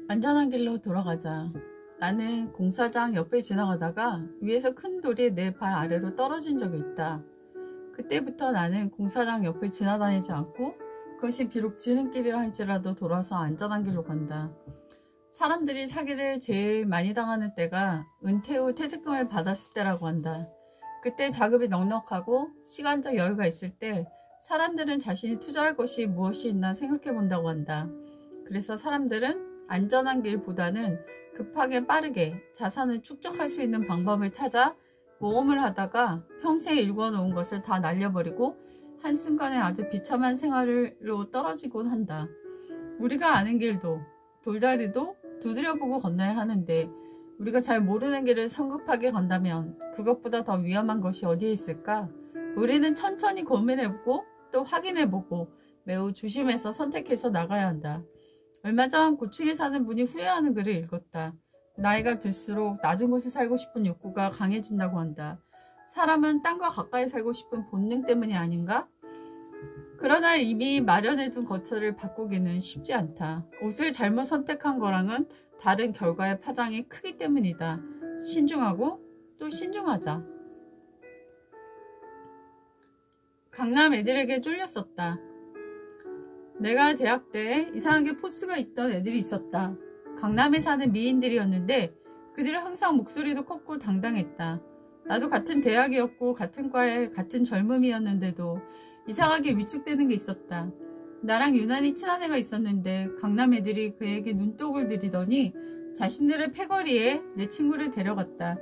안전한 길로 돌아가자. 나는 공사장 옆을 지나가다가 위에서 큰 돌이 내 발 아래로 떨어진 적이 있다. 그때부터 나는 공사장 옆을 지나다니지 않고 그것이 비록 지름길이라 할지라도 돌아서 안전한 길로 간다. 사람들이 사기를 제일 많이 당하는 때가 은퇴 후 퇴직금을 받았을 때라고 한다. 그때 자금이 넉넉하고 시간적 여유가 있을 때 사람들은 자신이 투자할 것이 무엇이 있나 생각해 본다고 한다. 그래서 사람들은 안전한 길보다는 급하게 빠르게 자산을 축적할 수 있는 방법을 찾아 모험을 하다가 평생 일궈놓은 것을 다 날려버리고 한순간에 아주 비참한 생활로 떨어지곤 한다. 우리가 아는 길도 돌다리도 두드려보고 건너야 하는데 우리가 잘 모르는 길을 성급하게 간다면 그것보다 더 위험한 것이 어디에 있을까? 우리는 천천히 고민해보고 또 확인해보고 매우 조심해서 선택해서 나가야 한다. 얼마 전 고층에 사는 분이 후회하는 글을 읽었다. 나이가 들수록 낮은 곳에 살고 싶은 욕구가 강해진다고 한다. 사람은 땅과 가까이 살고 싶은 본능 때문이 아닌가? 그러나 이미 마련해둔 거처를 바꾸기는 쉽지 않다. 옷을 잘못 선택한 거랑은 다른 결과의 파장이 크기 때문이다. 신중하고 또 신중하자. 강남 애들에게 쫄렸었다. 내가 대학 때 이상하게 포스가 있던 애들이 있었다. 강남에 사는 미인들이었는데 그들은 항상 목소리도 컸고 당당했다. 나도 같은 대학이었고 같은 과에 같은 젊음이었는데도 이상하게 위축되는 게 있었다. 나랑 유난히 친한 애가 있었는데 강남 애들이 그에게 눈독을 들이더니 자신들의 패거리에 내 친구를 데려갔다.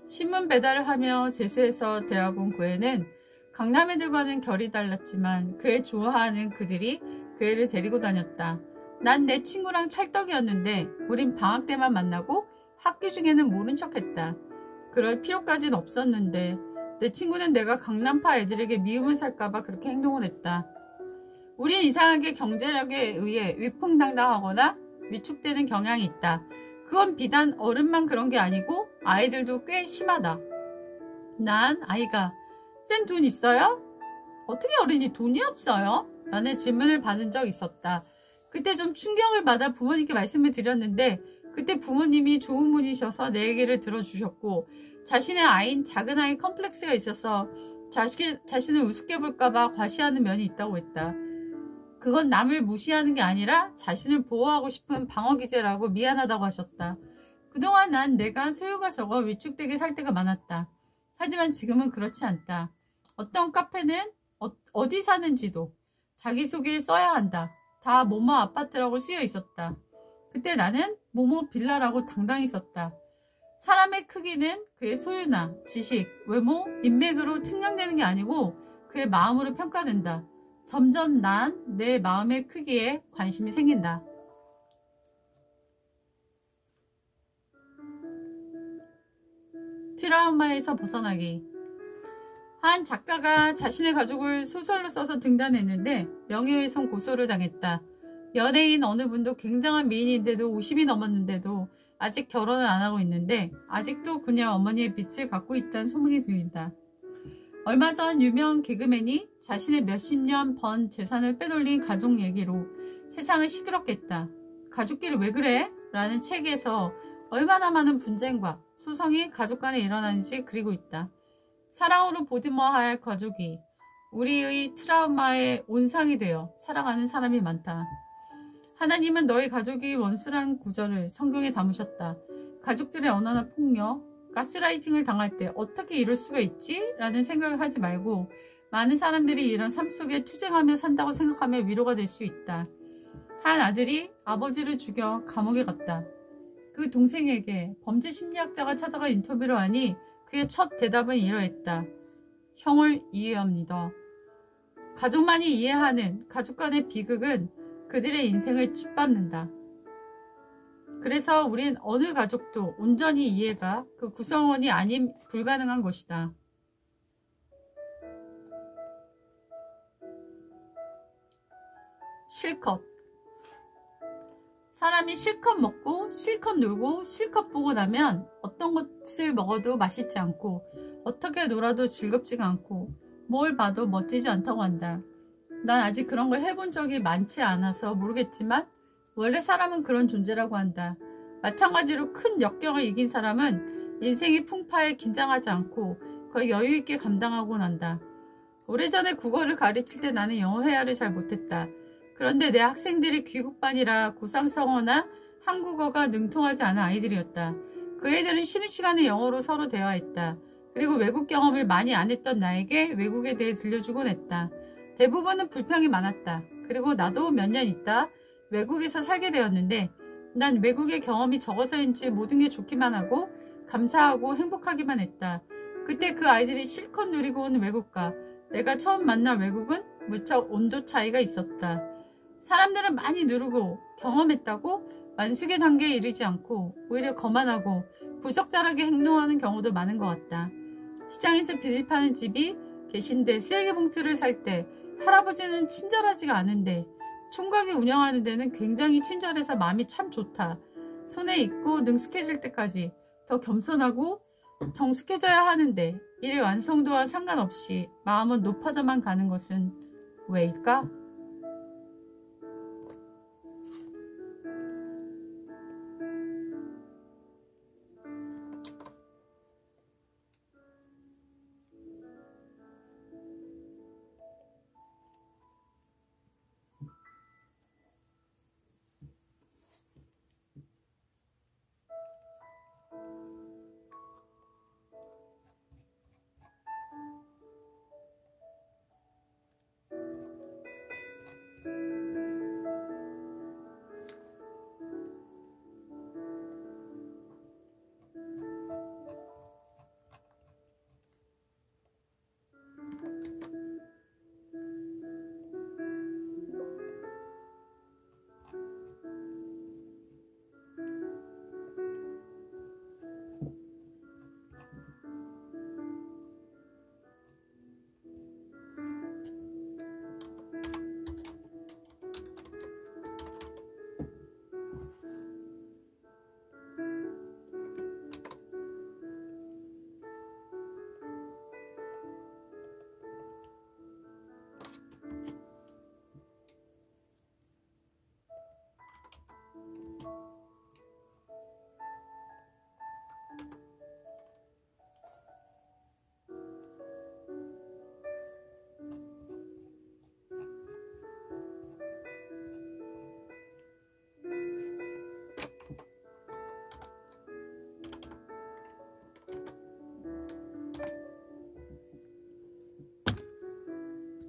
신문 배달을 하며 재수해서 대학 온 그 애는 강남 애들과는 결이 달랐지만 그 애 좋아하는 그들이 그 애를 데리고 다녔다. 난 내 친구랑 찰떡이었는데 우린 방학 때만 만나고 학교 중에는 모른 척했다. 그럴 필요까지는 없었는데 내 친구는 내가 강남파 애들에게 미움을 살까봐 그렇게 행동을 했다. 우린 이상하게 경제력에 의해 위풍당당하거나 위축되는 경향이 있다. 그건 비단 어른만 그런 게 아니고 아이들도 꽤 심하다. 난 아이가 쌤 돈 있어요? 어떻게 어른이 돈이 없어요? 라는 질문을 받은 적 있었다. 그때 좀 충격을 받아 부모님께 말씀을 드렸는데 그때 부모님이 좋은 분이셔서 내 얘기를 들어주셨고 자신의 아이인 작은 아이 컴플렉스가 있어서 자신을 우습게 볼까봐 과시하는 면이 있다고 했다. 그건 남을 무시하는 게 아니라 자신을 보호하고 싶은 방어기제라고 미안하다고 하셨다. 그동안 난 내가 소유가 적어 위축되게 살 때가 많았다. 하지만 지금은 그렇지 않다. 어떤 카페는 어디 사는지도 자기소개에 써야 한다. 다 모모 아파트라고 쓰여 있었다. 그때 나는 모모 빌라라고 당당히 썼다. 사람의 크기는 그의 소유나 지식, 외모, 인맥으로 측량되는 게 아니고 그의 마음으로 평가된다. 점점 난 내 마음의 크기에 관심이 생긴다. 트라우마에서 벗어나기. 한 작가가 자신의 가족을 소설로 써서 등단했는데 명예훼손 고소를 당했다. 연예인 어느 분도 굉장한 미인인데도 50이 넘었는데도 아직 결혼을 안 하고 있는데 아직도 그녀 어머니의 빛을 갖고 있다는 소문이 들린다. 얼마 전 유명 개그맨이 자신의 몇십 년 번 재산을 빼돌린 가족 얘기로 세상을 시끄럽게 했다. 가족끼리 왜 그래? 라는 책에서 얼마나 많은 분쟁과 소송이 가족 간에 일어나는지 그리고 있다. 사랑으로 보듬어야 할 가족이 우리의 트라우마의 온상이 되어 살아가는 사람이 많다. 하나님은 너희 가족이 원수란 구절을 성경에 담으셨다. 가족들의 언어나 폭력, 가스라이팅을 당할 때 어떻게 이럴 수가 있지? 라는 생각을 하지 말고 많은 사람들이 이런 삶 속에 투쟁하며 산다고 생각하며 위로가 될 수 있다. 한 아들이 아버지를 죽여 감옥에 갔다. 그 동생에게 범죄 심리학자가 찾아가 인터뷰를 하니 그의 첫 대답은 이러했다. 형을 이해합니다. 가족만이 이해하는 가족 간의 비극은 그들의 인생을 짓밟는다. 그래서 우린 어느 가족도 온전히 이해가 그 구성원이 아님 불가능한 것이다. 실컷. 사람이 실컷 먹고 실컷 놀고 실컷 보고 나면 어떤 것을 먹어도 맛있지 않고 어떻게 놀아도 즐겁지가 않고 뭘 봐도 멋지지 않다고 한다. 난 아직 그런 걸 해본 적이 많지 않아서 모르겠지만 원래 사람은 그런 존재라고 한다. 마찬가지로 큰 역경을 이긴 사람은 인생의 풍파에 긴장하지 않고 거의 여유있게 감당하곤 한다. 오래전에 국어를 가르칠 때 나는 영어 회화를 잘 못했다. 그런데 내 학생들이 귀국반이라 고상성어나 한국어가 능통하지 않은 아이들이었다. 그 애들은 쉬는 시간에 영어로 서로 대화했다. 그리고 외국 경험을 많이 안 했던 나에게 외국에 대해 들려주곤 했다. 대부분은 불평이 많았다. 그리고 나도 몇 년 있다 외국에서 살게 되었는데 난 외국의 경험이 적어서인지 모든 게 좋기만 하고 감사하고 행복하기만 했다. 그때 그 아이들이 실컷 누리고 온 외국과 내가 처음 만난 외국은 무척 온도 차이가 있었다. 사람들은 많이 누르고 경험했다고 만숙의 단계에 이르지 않고 오히려 거만하고 부적절하게 행동하는 경우도 많은 것 같다. 시장에서 비닐 파는 집이 계신데 쓰레기 봉투를 살 때 할아버지는 친절하지가 않은데 총각이 운영하는 데는 굉장히 친절해서 마음이 참 좋다. 손에 익고 능숙해질 때까지 더 겸손하고 정숙해져야 하는데 일의 완성도와 상관없이 마음은 높아져만 가는 것은 왜일까?